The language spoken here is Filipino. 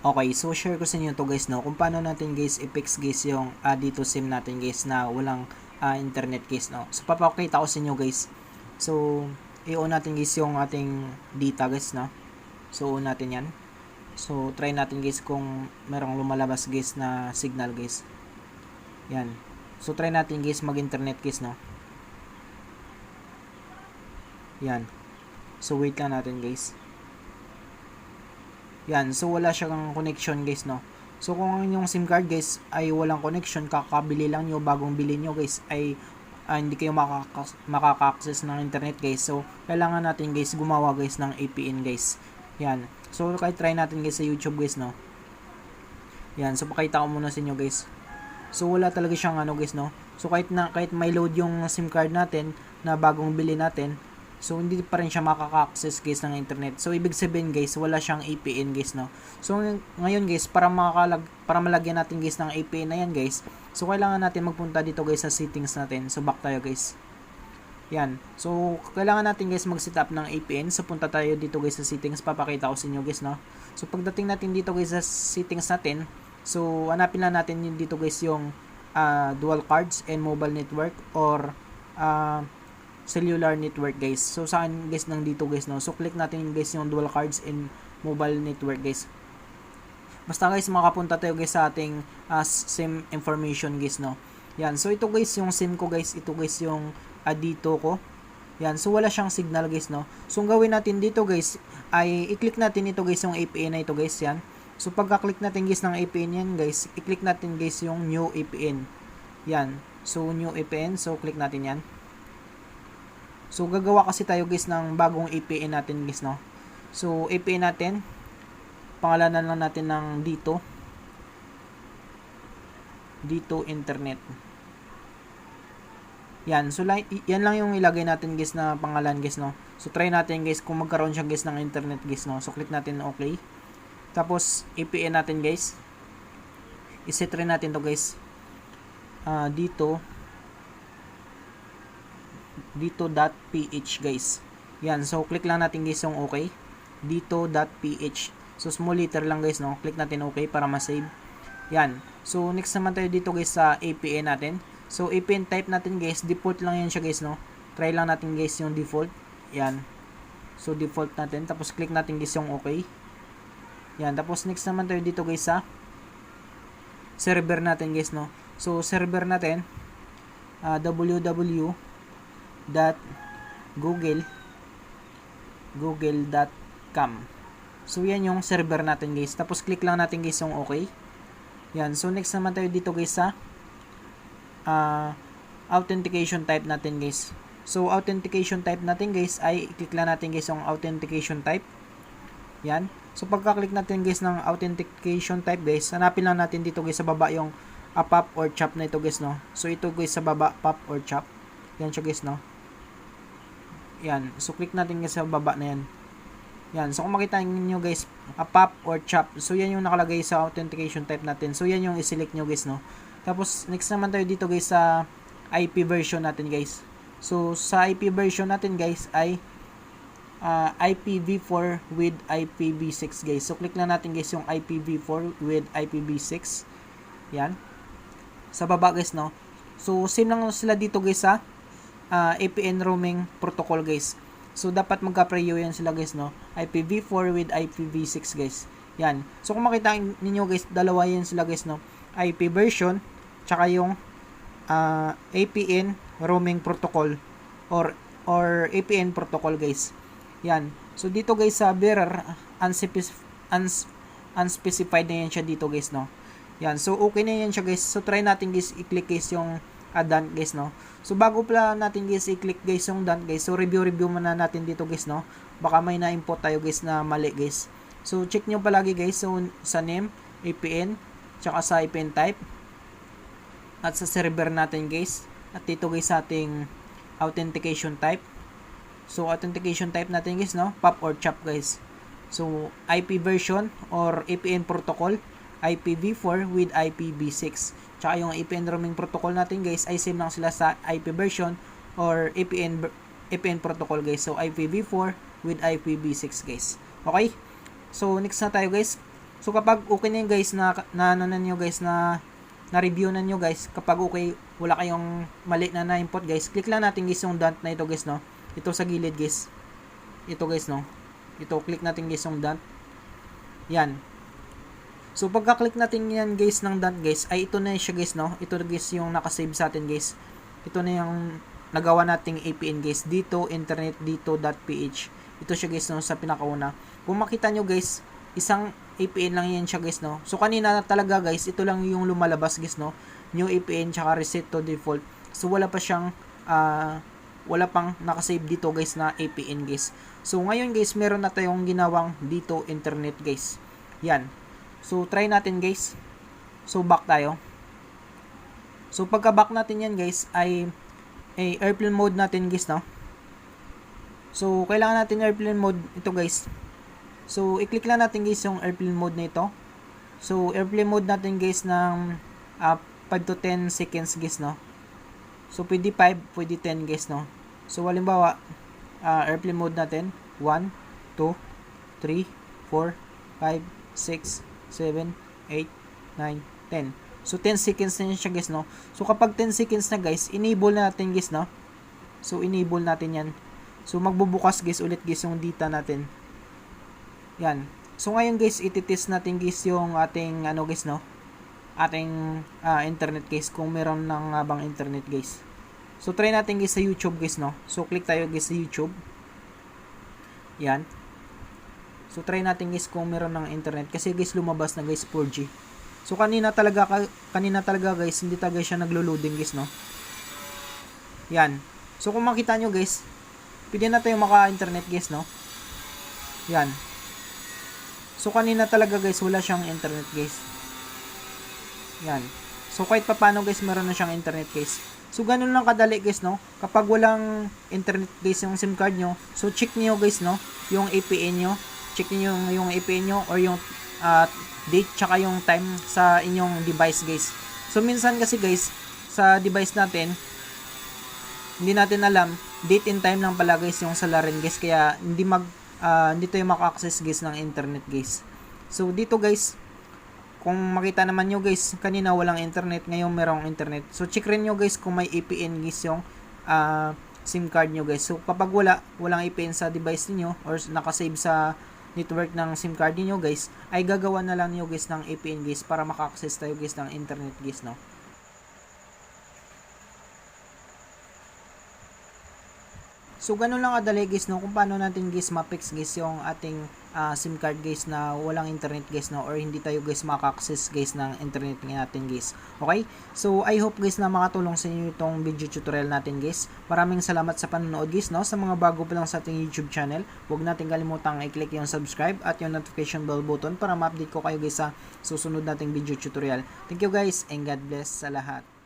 Okay, so share ko sa inyo to guys, no, kung paano natin guys i-fix guys yung dito SIM natin guys na walang internet guys, no. So papakita ko sa inyo guys. So i-on natin guys yung ating data guys, no. So on natin yan. So try natin guys kung merong lumalabas guys na signal guys. Yan. So try natin guys mag-internet guys, no. Yan. So wait lang natin guys. Yan, so wala siyang connection guys, no. So kung ang inyong SIM card guys ay walang connection, kakabili lang nyo, bagong bili nyo guys, ay hindi kayo makaka-access ng internet guys. So kailangan natin guys gumawa guys ng VPN guys. Yan. So kahit try natin guys sa YouTube guys, no. Yan, so pakita ko muna sa inyo guys. So wala talaga siyang ano guys, no. So kahit may load yung SIM card natin na bagong bili natin, so hindi pa rin siya makaka-access guys ng internet. So ibig sabihin guys, wala siyang VPN guys, no. So ngayon guys, para malagyan natin guys ng VPN na yan guys, so kailangan natin magpunta dito guys sa settings natin. So back tayo guys. Yan. So kailangan natin guys mag-set up ng VPN. So punta tayo dito guys sa settings, papakita ko sa inyo guys, no. So pagdating natin dito guys sa settings natin, so hanapin lang natin dito guys yung dual cards and mobile network or cellular network guys. So saan guys nang dito guys, no. So click natin guys yung dual cards and mobile network guys. Basta guys makapunta tayo guys sa ating SIM information guys, no. Yan. So ito guys yung SIM ko guys. Ito guys yung dito ko. Yan. So wala siyang signal guys, no. So ang gawin natin dito guys ay i-click natin ito guys yung VPN na ito guys. Yan. So pagka-click natin guys ng VPN yan guys, i-click natin guys yung new VPN. Yan. So new VPN. So click natin yan. So gagawa kasi tayo guys ng bagong VPN natin guys, no. So VPN natin, pangalanan lang natin ng dito internet. Yan. So yan lang yung ilagay natin guys na pangalan guys, no. So try natin guys kung magkaroon siya guys ng internet guys, no. So click natin okay. Tapos VPN natin guys, iset rin natin to guys dito.ph guys. Yan. So click lang natin guys yung okay. Dito.ph. So small letter lang guys, no. Click natin okay para ma-save. Yan. So next naman tayo dito guys sa VPN natin. So VPN type natin guys, default lang yan siya guys, no. Try lang natin guys yung default. Yan. So default natin, tapos click natin guys yung okay. Yan. Tapos next naman tayo dito guys sa server natin guys, no. So server natin www.google.com. So yan yung server natin guys. Tapos click lang natin guys yung okay. Yan. So next naman tayo dito guys sa authentication type natin guys. So authentication type natin guys ay click lang natin guys yung authentication type. Yan. So pagka-click natin guys ng authentication type guys, hanapin lang natin dito guys sa baba yung pop or chop na ito guys, no. So ito guys sa baba, pop or chop. Yan siya guys, no. Yan. So click natin guys sa baba na yan. Yan. So kung makita niyo guys, pop or chop. So yan yung nakalagay sa authentication type natin. So yan yung i-select nyo guys, no. Tapos next naman tayo dito guys sa IP version natin guys. So sa IP version natin guys ay IPv4 with IPv6 guys. So click lang natin guys yung IPv4 with IPv6. Yan. Sa baba guys, no. So same lang sila dito guys sa VPN roaming protocol guys. So dapat magka-prio yan sila guys, no. IPv4 with IPv6 guys. Yan. So kung makita ninyo guys, dalawa yan sila guys, no. IP version tsaka yung VPN roaming protocol or VPN protocol guys. Yan. So dito guys sa bearer unspecified na yan siya dito guys, no. Yan. So okay na yan siya guys. So try natin guys i-click guys yung done guys, no. So bago pala natin guys i-click guys yung done guys, so review muna natin dito guys, no. Baka may na-import tayo guys na mali guys. So check nyo palagi guys, so sa name, VPN, tsaka sa VPN type, at sa server natin guys, at dito guys sa ating authentication type. So authentication type natin guys, no, pop or chop guys. So IP version or VPN protocol, IPv4 with IPv6. Tsaka yung VPN roaming protocol natin guys ay same lang sila sa IP version or VPN protocol guys. So IPv4 with IPv6 guys. Okay? So next na tayo guys. So kapag okay na yun guys, na ano na nyo guys, na review na nyo guys, kapag okay, wala kayong mali na input guys, click lang natin guys yung dot na ito guys, no? Ito sa gilid guys. Ito guys, no? Ito, click natin guys yung dot. Yan. So pagka-click natin yan guys ng dot guys, ay ito na siya guys, no? Ito guys yung nakasave sa atin guys. Ito na yung nagawa nating APN guys. Dito, internet, dito, .ph. Ito siya guys, no? Sa pinakauna. Kung makita nyo guys, isang APN lang yan siya guys, no? So kanina talaga guys, ito lang yung lumalabas guys, no? New APN tsaka reset to default. So wala pa siyang wala pang nakasave dito guys na APN guys. So ngayon guys, meron na tayong ginawang dito internet guys. Yan. So try natin guys. So back tayo. So pagka back natin yan guys ay airplane mode natin guys, no? So kailangan natin airplane mode ito guys. So i-click lang natin guys yung airplane mode na ito. So airplane mode natin guys ng 5 to 10 seconds guys, no? So pwede 5, pwede 10 guys, no? So halimbawa airplane mode natin 1, 2, 3, 4, 5, 6, 7, 8, 9, 10. So 10 seconds na siya guys, no? So kapag 10 seconds na guys, enable na natin guys, no? So enable natin yan. So magbubukas guys ulit guys yung data natin. Yan. So ngayon guys, ititest natin guys yung ating ano guys, no? Ating internet guys, kung meron ng bang internet guys. So try natin guys sa YouTube guys, no? So click tayo guys sa YouTube. Yan. So try natin guys kung meron ng internet kasi guys lumabas na guys 4G. So kanina talaga guys hindi talaga siya naglo-loading guys, no? Yan. So kung makita nyo guys, pwede na tayong maka-internet guys, no? Yan. So kanina talaga guys wala siyang internet guys. Yan. So kahit papaano guys meron na siyang internet guys. So ganun lang kadali guys, no? Kapag walang internet guys yung SIM card nyo, so check niyo guys, no? Yung APN nyo. Check niyo yung APN nyo or yung date tsaka yung time sa inyong device guys. So minsan kasi guys sa device natin hindi natin alam, date and time lang pala guys yung salarin guys, kaya hindi tayo maka-access guys ng internet guys. So dito guys, kung makita naman nyo guys, kanina walang internet, ngayon merong internet. So check rin nyo guys kung may APN guys yung SIM card nyo guys. So kapag walang APN sa device niyo or nakasave sa network ng SIM card niyo guys, ay gagawa na lang niyo guys ng APN guys para maka-access tayo guys ng internet guys, no? So ganun lang kadali guys, no, kung paano natin guys ma-fix guys yung ating SIM card guys na walang internet guys, no, or hindi tayo guys maka-access guys ng internet natin guys. Okay? So I hope guys na makatulong sa inyo itong video tutorial natin guys. Maraming salamat sa panonood guys, no. Sa mga bago pa lang sa ating YouTube channel, huwag natin kalimutang i-click yung subscribe at yung notification bell button para ma-update ko kayo guys sa susunod nating video tutorial. Thank you guys and God bless sa lahat.